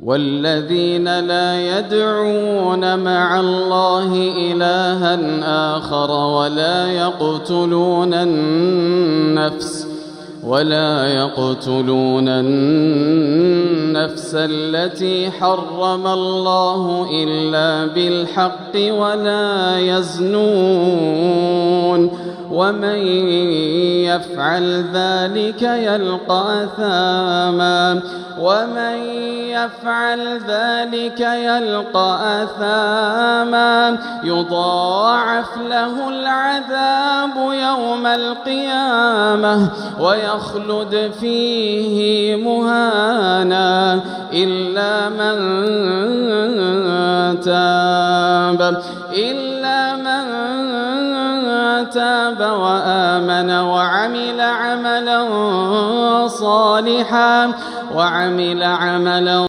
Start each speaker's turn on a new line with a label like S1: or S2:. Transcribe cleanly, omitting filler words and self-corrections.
S1: والذين لا يدعون مع الله إلها آخر ولا يقتلون النفس التي حرم الله إلا بالحق ولا يزنون ومن يفعل ذلك يلقى أثاما يضاعف له العذاب يوم القيامة ويخلد فيه مهانا إلا من تاب وآمن وعمل عملا